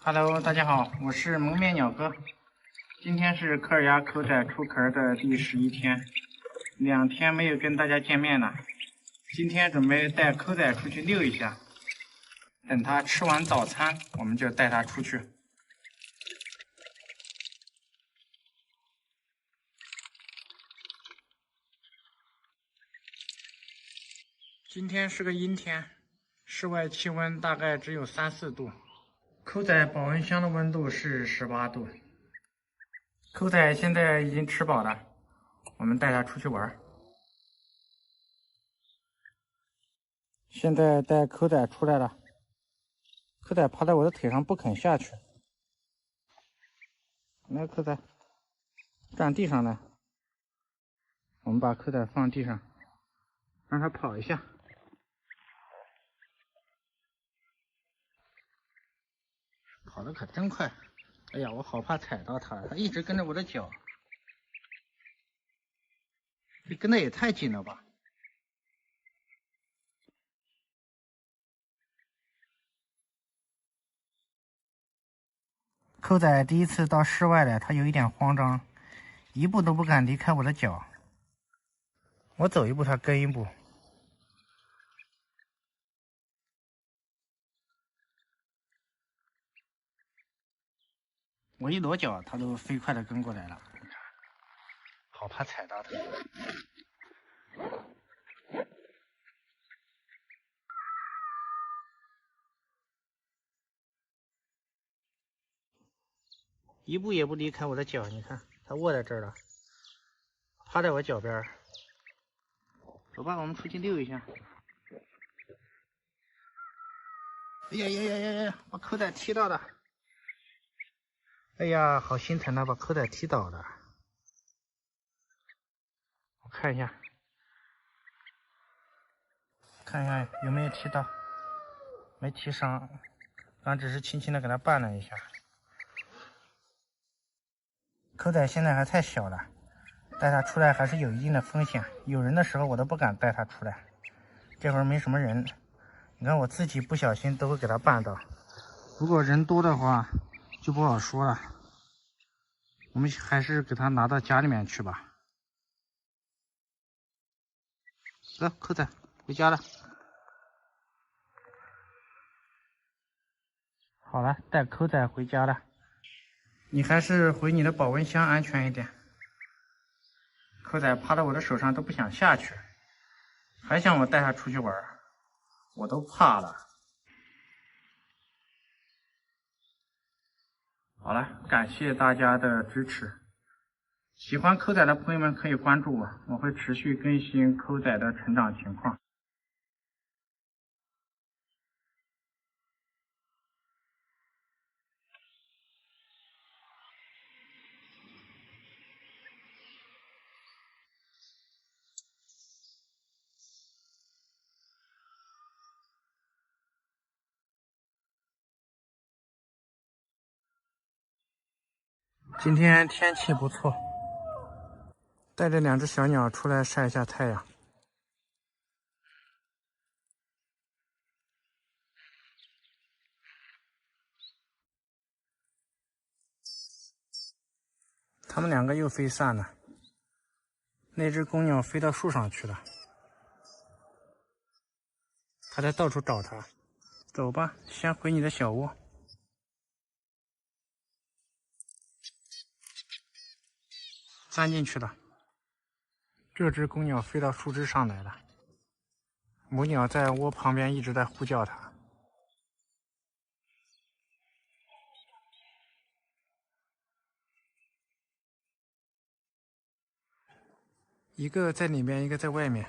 Hello，大家好，我是蒙面鸟哥。今天是科尔鸭口仔出壳的第11天，2天没有跟大家见面了。今天准备带口仔出去溜一下，等他吃完早餐，我们就带他出去。今天是个阴天，室外气温大概只有3、4度。口仔保温箱的温度是18度。口仔现在已经吃饱了，我们带他出去玩。现在带口仔出来了，口仔趴在我的腿上不肯下去。来，口仔，站地上来。我们把口仔放地上，让他跑一下。跑得可真快！哎呀，我好怕踩到他了，他一直跟着我的脚，这跟的也太紧了吧！口仔第一次到室外来，他有一点慌张，一步都不敢离开我的脚。我走一步，他跟一步。我一裸脚，他都飞快的跟过来了。好怕踩到他。一步也不离开我的脚，你看他卧在这儿了，趴在我脚边。走吧，我们出去溜一下。哎呀呀呀呀呀！把口仔踢到了。哎呀，好心疼啊，把口仔踢倒了。我看一下，有没有踢到，没踢伤，刚只是轻轻的给他绊了一下。口仔现在还太小了，带他出来还是有一定的风险。有人的时候我都不敢带他出来，这会儿没什么人，你看我自己不小心都会给他绊到。如果人多的话就不好说了，我们还是给他拿到家里面去吧。走，口仔回家了。好了，带口仔回家了。你还是回你的保温箱安全一点。口仔趴在我的手上都不想下去，还想我带他出去玩，我都怕了。好了，感谢大家的支持。喜欢口仔的朋友们可以关注我，我会持续更新口仔的成长情况。今天天气不错，带着2只小鸟出来晒一下太阳。它们2个又飞散了，那只公鸟飞到树上去了，它在到处找它。走吧，先回你的小窝。钻进去了。这只公鸟飞到树枝上来了，母鸟在窝旁边一直在呼叫它。一个在里面，一个在外面。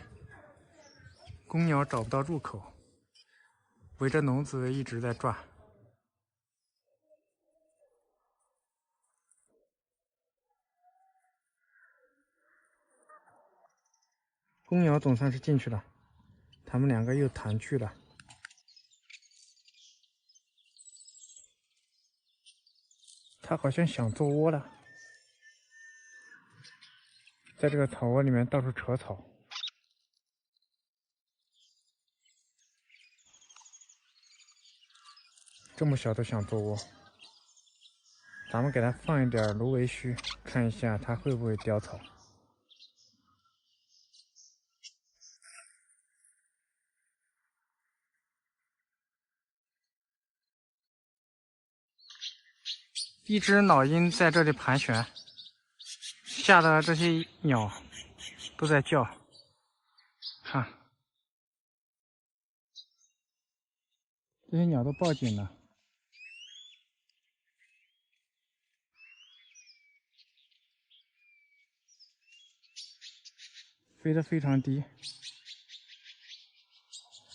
公鸟找不到入口，围着笼子一直在转。公鸟总算是进去了，它们2个又团聚了。它好像想做窝了，在这个草窝里面到处扯草。这么小都想做窝。咱们给它放一点芦苇须，看一下它会不会叼草。一只老鹰在这里盘旋，吓得这些鸟都在叫。看，这些鸟都报警了。飞得非常低，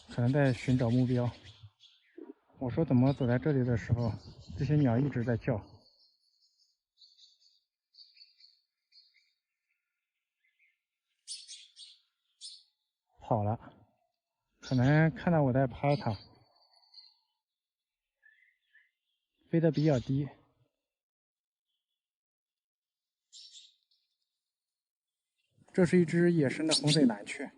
可能在寻找目标。我说怎么走在这里的时候，这些鸟一直在叫。跑了，可能看到我在拍它，飞得比较低。这是一只野生的红嘴蓝雀，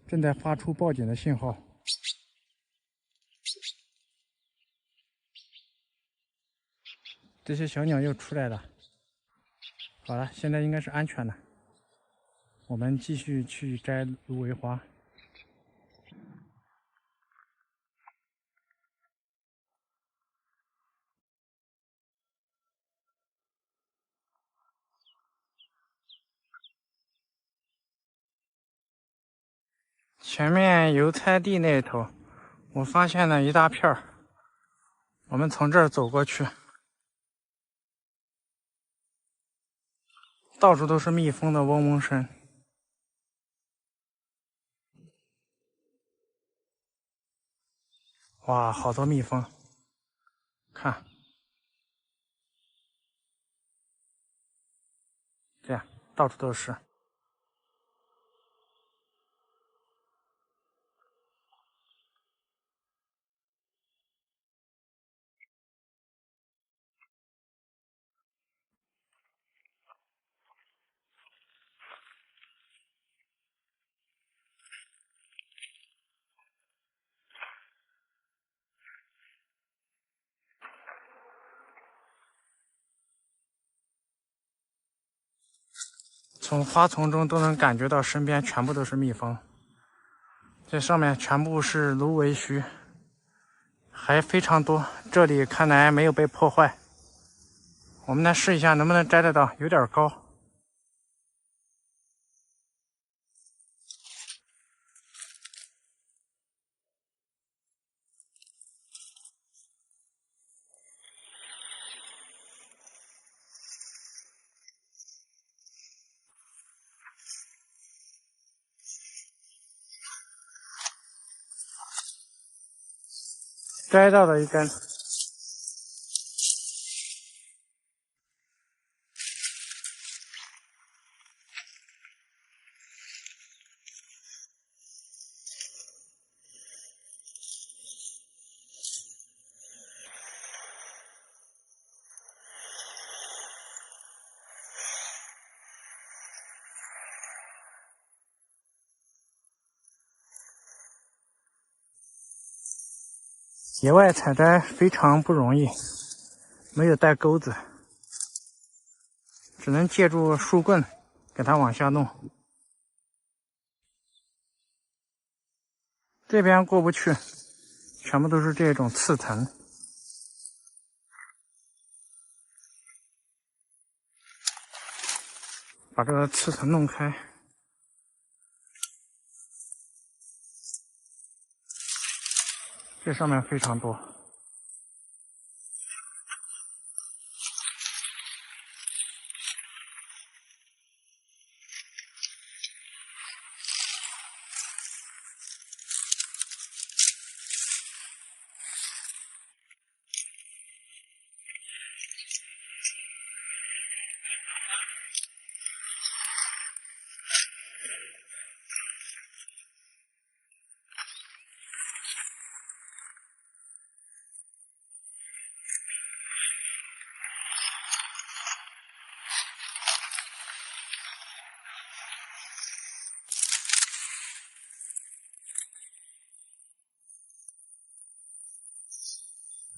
正在发出报警的信号。这些小鸟又出来了。好了，现在应该是安全的。我们继续去摘芦苇花。前面邮差地那头，我发现了一大片儿。我们从这儿走过去，到处都是蜜蜂的嗡嗡声。哇，好多蜜蜂！看，这样到处都是。从花丛中都能感觉到身边全部都是蜜蜂，这上面全部是芦苇须，还非常多。这里看来没有被破坏，我们来试一下能不能摘得到，有点高。摘到了一根，野外采摘非常不容易，没有带钩子，只能借助树棍给它往下弄。这边过不去，全部都是这种刺藤。把这个刺藤弄开。这上面非常多。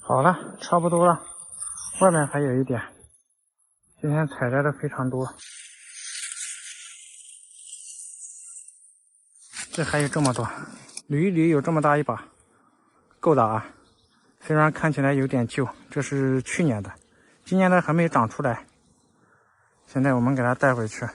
好了，差不多了。外面还有一点，今天采摘的非常多。这还有这么多，捋一捋有这么大一把，够大啊！虽然看起来有点旧，这是去年的，今年的还没长出来。现在我们给它带回去。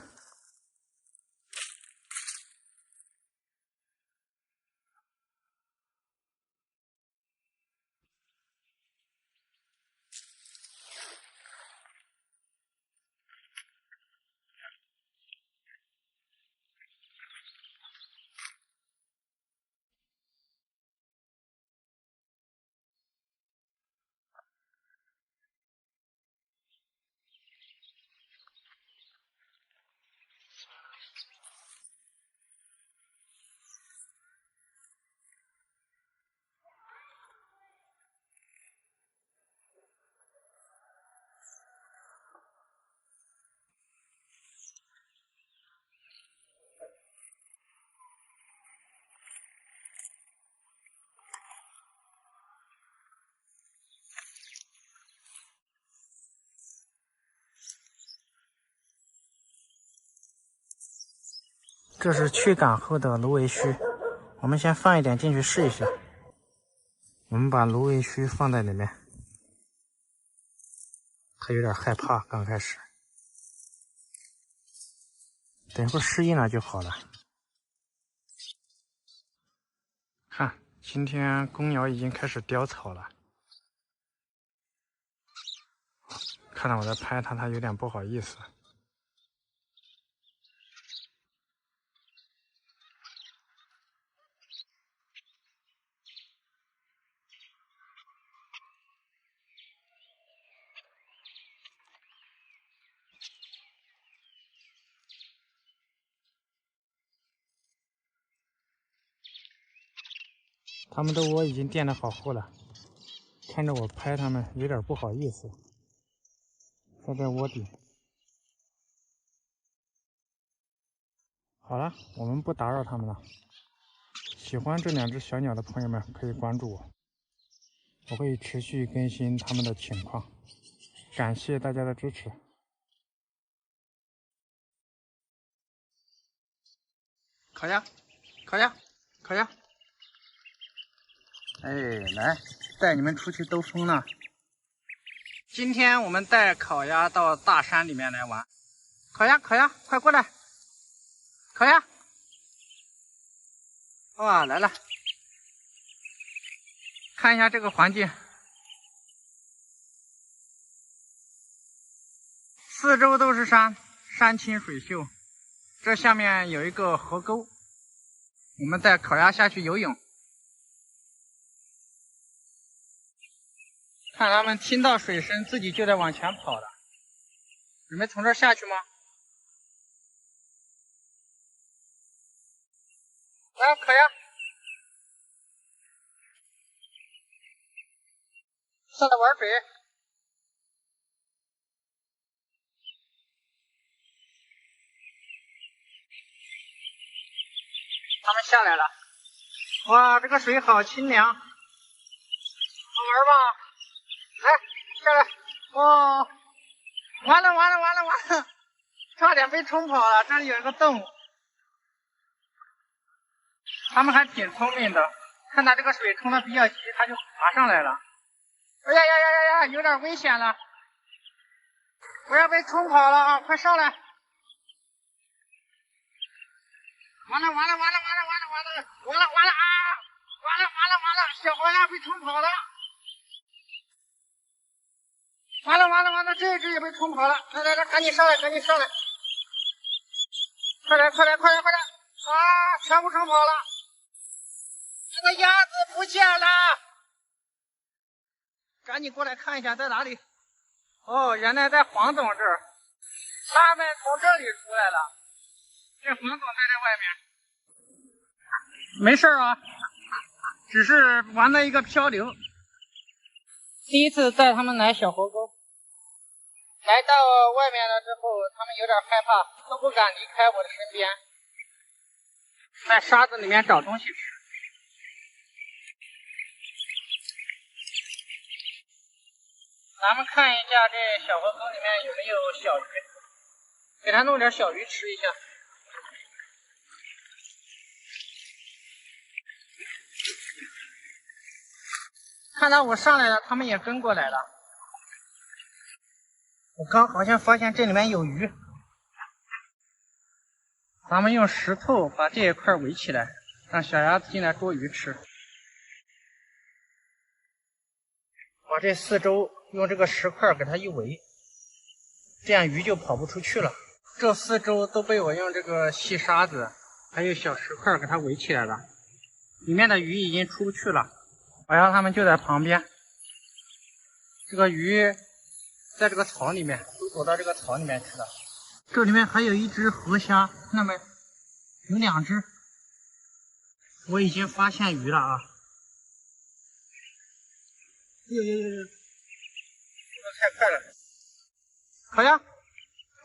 这是驱赶后的芦苇须，我们先放一点进去试一下。我们把芦苇须放在里面，它有点害怕，刚开始，等一会儿适应了就好了。看，今天公鸟已经开始叼草了，看到我在拍它，它有点不好意思。它们的窝已经垫得好厚了，看着我拍它们有点不好意思，在这窝底。好了，我们不打扰它们了。喜欢这两只小鸟的朋友们可以关注我，我会持续更新它们的情况。感谢大家的支持。烤鸭，烤鸭，烤鸭！哎，来带你们出去兜风呢。今天我们带烤鸭到大山里面来玩。烤鸭，烤鸭，快过来！烤鸭，哇，来了！看一下这个环境，四周都是山，山清水秀。这下面有一个河沟，我们带烤鸭下去游泳。看它们听到水声，自己就在往前跑了。准备从这儿下去吗？来，烤鸭，下来玩水。它们下来了。哇，这个水好清凉，好玩吧？来，下来。哦，完了完了完了完了，差点被冲跑了。这里有一个洞。它们还挺聪明的，看到这个水冲的比较急，它就爬上来了。哎呀呀呀呀呀，有点危险了，我要被冲跑了啊！快上来！完了完了完了完了完了完了完了完了啊！完了完了完了，小黄鸭被冲跑了！完了完了完了，这只也被冲跑了！来来来，赶紧上来，赶紧上来！快点快点快点快点！啊，全部冲跑了！这个鸭子不见了！赶紧过来看一下在哪里。哦，原来在黄总这儿，他们从这里出来了。这黄总待在外面，没事啊，只是玩了一个漂流。第一次带他们来小河沟，来到外面了之后，他们有点害怕，都不敢离开我的身边，在沙子里面找东西吃。咱们看一下这小河沟里面有没有小鱼，给它弄点小鱼吃一下。看到我上来了，它们也跟过来了。我刚好像发现这里面有鱼，咱们用石头把这一块围起来，让小鸭子进来捉鱼吃。把这四周用这个石块给它一围，这样鱼就跑不出去了。这四周都被我用这个细沙子还有小石块给它围起来了，里面的鱼已经出不去了。我让它们就在旁边，这个鱼在这个草里面都躲到这个草里面去了。这里面还有一只河虾，那么有2只，我已经发现鱼了啊！呦，速度太快了！好呀，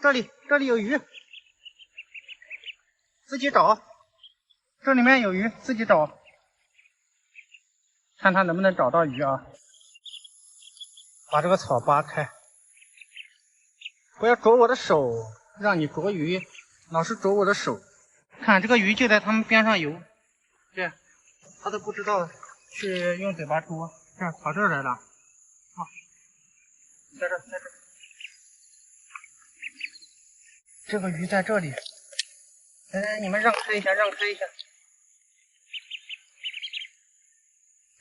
这里有鱼，自己找。这里面有鱼，自己找，看它能不能找到鱼啊！把这个草扒开，不要啄我的手，让你啄鱼，老是啄我的手。看这个鱼就在它们边上游，对，它都不知道去用嘴巴啄，这跑这儿来了，啊，在这。这个鱼在这里，你们让开一下。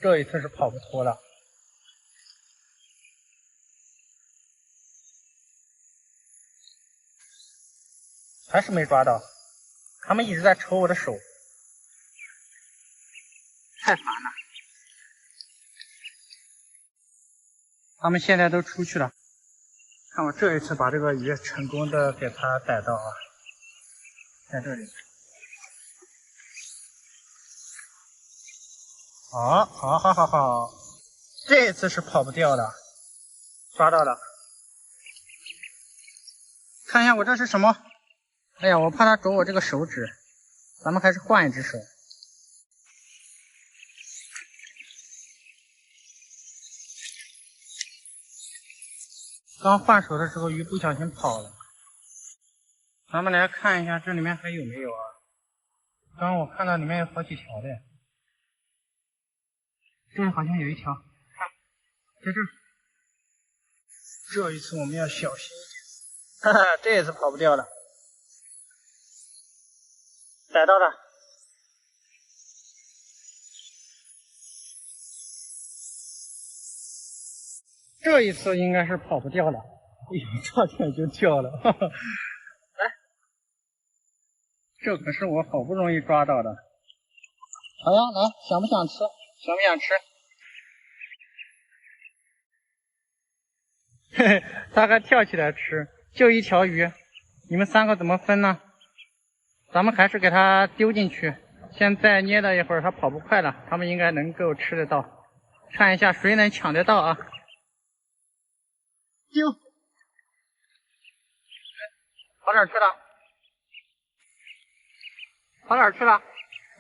这一次是跑不脱了。还是没抓到，他们一直在抽我的手，太烦了。他们现在都出去了，看我这一次把这个鱼成功的给它逮到啊，在这里。好，这一次是跑不掉了，抓到了。看一下我这是什么？哎呀，我怕它啄我这个手指，咱们还是换一只手。刚换手的时候，鱼不小心跑了。咱们来看一下这里面还有没有啊？刚刚我看到里面有好几条的，这好像有一条，看，在这儿。这一次我们要小心一点，哈哈，这一次跑不掉了，逮到了。这一次应该是跑不掉了，哎呦，差点就掉了，哈哈。来，这可是我好不容易抓到的。好呀，来，想不想吃？想不想吃？嘿嘿，它还跳起来吃，就一条鱼，你们3个怎么分呢？咱们还是给它丢进去，现在捏了一会儿，它跑不快了，它们应该能够吃得到。看一下谁能抢得到啊！丢，跑哪儿去了？跑哪儿去了？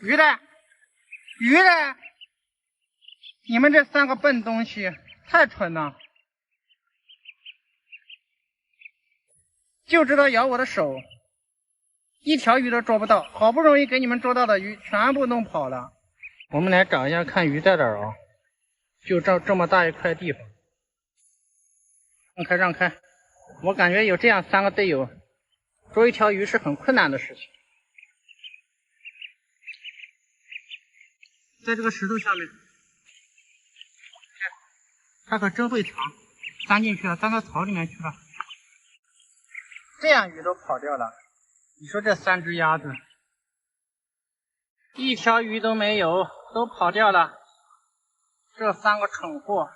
鱼呢？鱼呢？你们这3个笨东西，太蠢了！就知道咬我的手，一条鱼都捉不到，好不容易给你们捉到的鱼全部弄跑了。我们来找一下看鱼在哪儿啊？就这么大一块地方。让开！我感觉有这样3个队友，捉一条鱼是很困难的事情。在这个石头下面，它可真会藏，钻进去了，钻到草里面去了。这样鱼都跑掉了，你说这3只鸭子，一条鱼都没有，都跑掉了。这3个蠢货，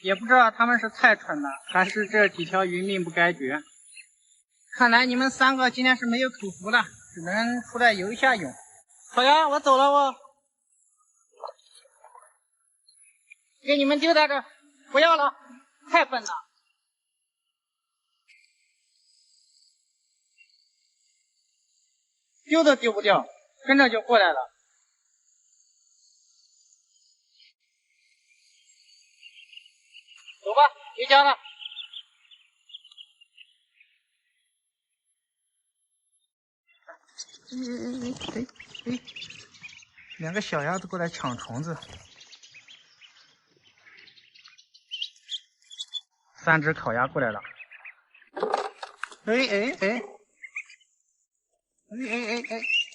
也不知道他们是太蠢了，还是这几条鱼命不该绝。看来你们3个今天是没有口福了，只能出来游一下泳。好呀，我走了哦，给你们丢在这儿，不要了，太笨了。丢都丢不掉，跟着就过来了。走吧，回家了。哎，两个小鸭子过来抢虫子。3只烤鸭过来了。哎！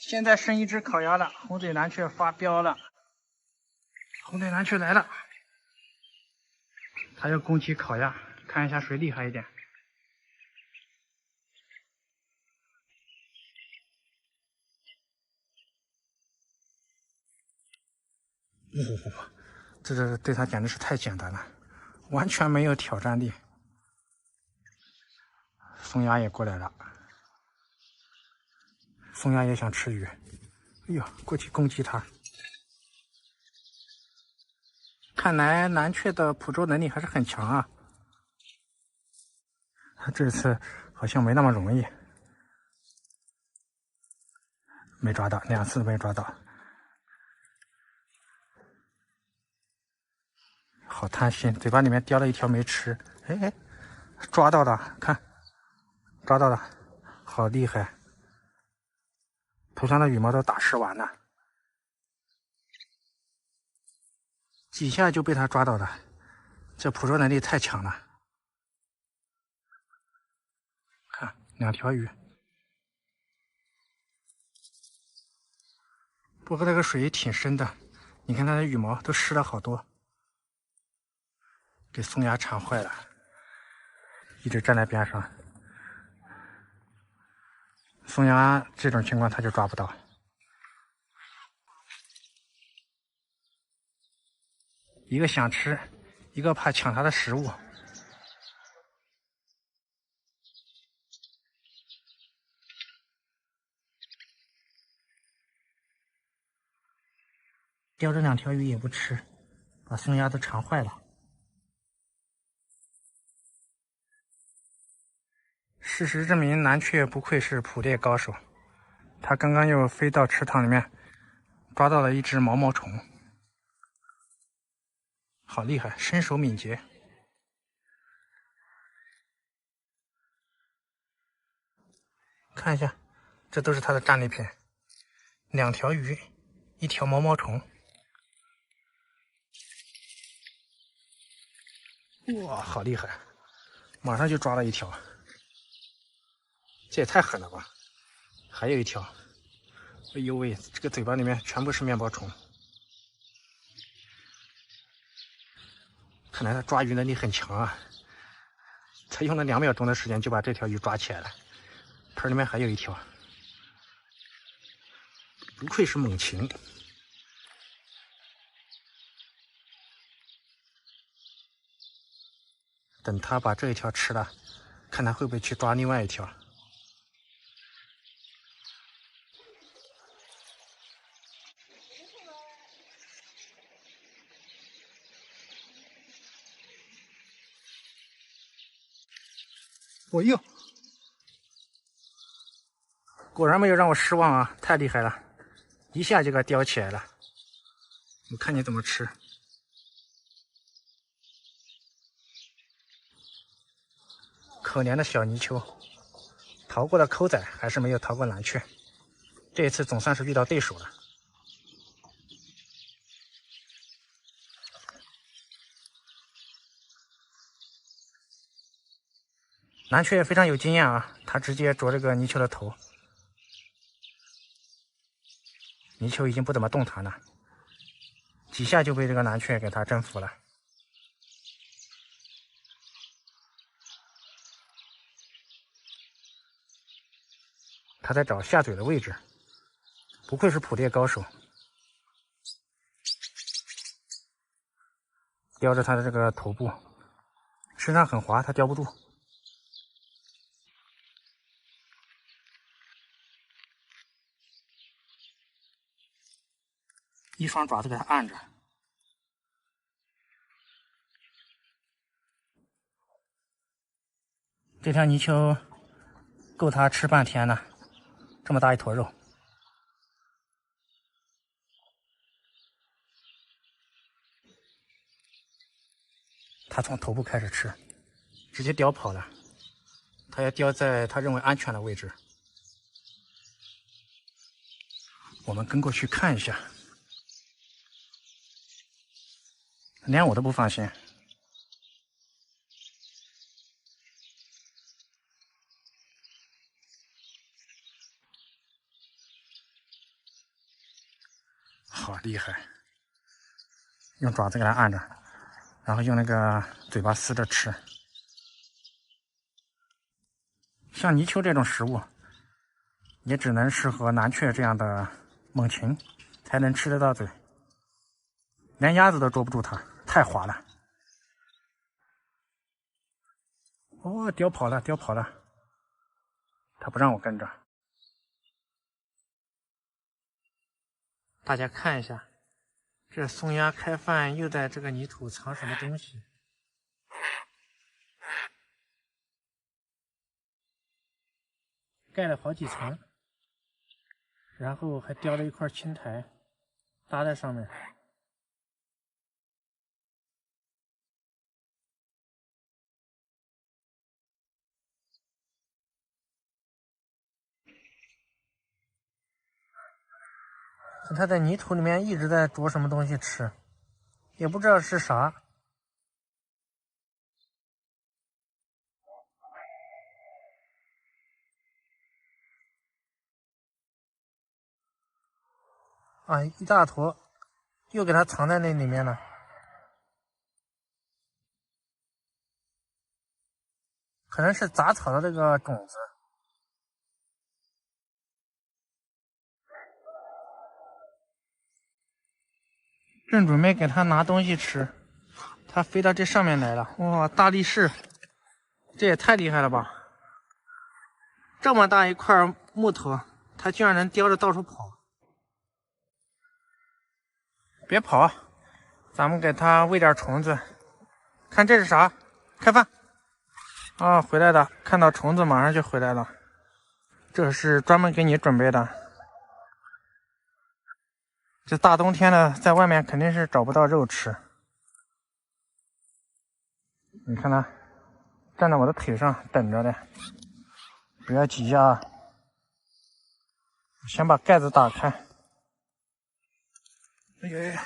现在剩1只烤鸭了，红嘴蓝雀发飙了。红嘴蓝雀来了，它要攻击烤鸭，看一下谁厉害一点。这对它简直是太简单了，完全没有挑战力。松鸦也过来了，松鸦也想吃鱼。哎呦，过去攻击它。看来蓝雀的捕捉能力还是很强啊。它这次好像没那么容易，没抓到，2次都没抓到。好贪心，嘴巴里面叼了一条没吃。哎，抓到了，看，抓到了，好厉害！头上的羽毛都打湿完了，几下就被他抓到了，这捕捉能力太强了。看，2条鱼。不过这个水挺深的，你看它的羽毛都湿了好多，给松鸦缠坏了，一直站在边上。松鸦这种情况它就抓不到，一个想吃，一个怕抢它的食物。叼着2条鱼也不吃，把松鸦都缠坏了。事实证明，蓝雀不愧是捕猎高手，他刚刚又飞到池塘里面，抓到了1只毛毛虫，好厉害，身手敏捷。看一下，这都是他的战利品：2条鱼，1条毛毛虫。哇，好厉害！马上就抓了1条，这也太狠了吧！还有1条，哎呦喂，这个嘴巴里面全部是面包虫。看来他抓鱼能力很强啊！才用了2秒钟的时间就把这条鱼抓起来了，盆里面还有1条，不愧是猛禽。等他把这1条吃了，看他会不会去抓另外1条。哦呦，果然没有让我失望啊！太厉害了，一下就给它叼起来了。我看你怎么吃。可怜的小泥鳅，逃过了抠仔，还是没有逃过蓝雀。这一次总算是遇到对手了。蓝雀非常有经验啊，他直接啄这个泥鳅的头，泥鳅已经不怎么动弹了，几下就被这个蓝雀给他征服了。他在找下嘴的位置，不愧是捕猎高手，叼着他的这个头部，身上很滑，他叼不住。一双爪子给他按着。这条泥鳅够他吃半天了，这么大一坨肉。它从头部开始吃，直接叼跑了。它要叼在它认为安全的位置。我们跟过去看一下，连我都不放心。好厉害！用爪子给它按着，然后用那个嘴巴撕着吃。像泥鳅这种食物，也只能适合蓝雀这样的猛禽才能吃得到嘴，连鸭子都捉不住它，太滑了。哦，叼跑了，叼跑了，它不让我跟着。大家看一下，这松鸦开饭又在这个泥土藏什么东西？盖了好几层，然后还雕了一块青苔搭在上面。它在泥土里面一直在啄什么东西吃，也不知道是啥。啊，一大坨，又给它藏在那里面了。可能是杂草的这个种子。正准备给它拿东西吃，它飞到这上面来了。哇，大力士，这也太厉害了吧！这么大一块木头，它居然能叼着到处跑。别跑，咱们给它喂点虫子。看这是啥？开饭！啊，回来了，看到虫子马上就回来了。这是专门给你准备的。这大冬天的，在外面肯定是找不到肉吃。你看它站在我的腿上等着的，不要急啊！先把盖子打开。哎呀，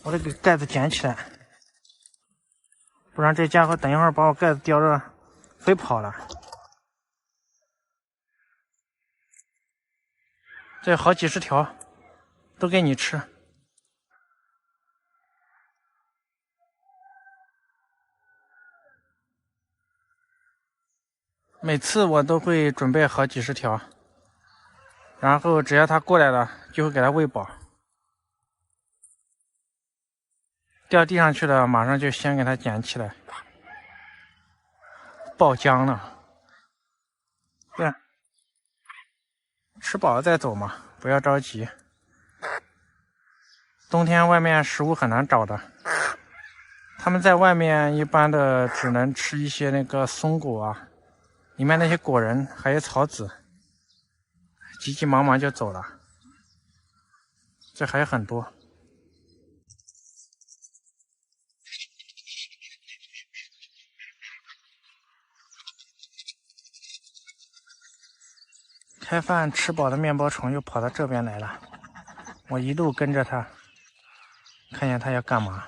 我得给盖子捡起来，不然这家伙等一会儿把我盖子叼着飞跑了。这好几十条，都给你吃。每次我都会准备好几十条，然后只要它过来了，就会给它喂饱。掉地上去了，马上就先给它捡起来。爆浆了，对，吃饱了再走嘛，不要着急。冬天外面食物很难找的，他们在外面一般的只能吃一些那个松果啊，里面那些果仁还有草籽，急急忙忙就走了。这还有很多。开饭吃饱的面包虫又跑到这边来了，我一路跟着它，看见它要干嘛。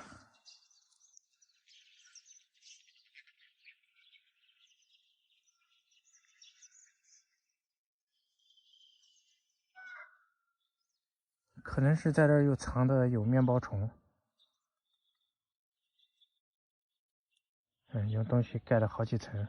可能是在这儿又藏的有面包虫。用东西盖了好几层。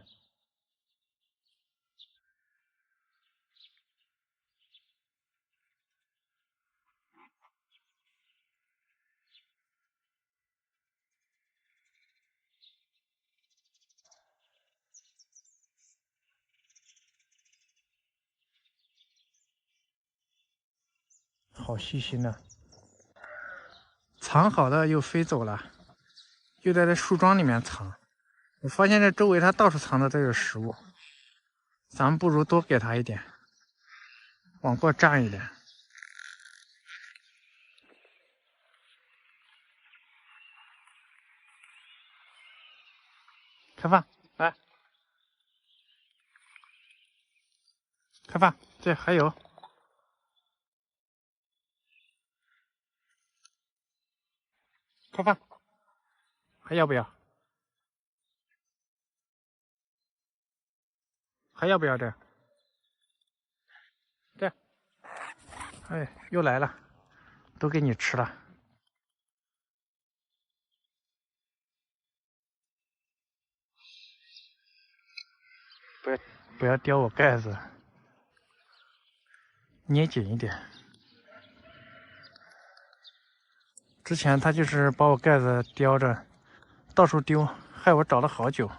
好细心呢，藏好了又飞走了，又在这树桩里面藏。我发现这周围它到处藏的都有食物，咱们不如多给它一点，往过站一点。开饭，来，开饭，这还有，开饭，还要不要？还要不要这？这，哎，又来了，都给你吃了。不要叼我盖子，捏紧一点。之前他就是把我盖子叼着，到处丢，害我找了好久。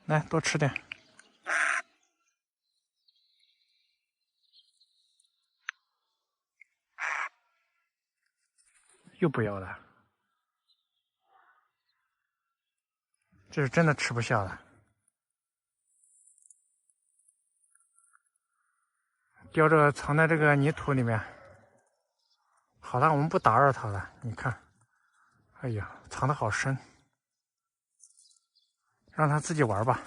来，多吃点。又不要了，这是真的吃不下了。叼着藏在这个泥土里面。好了，我们不打扰它了。你看，哎呀，藏得好深，让它自己玩吧。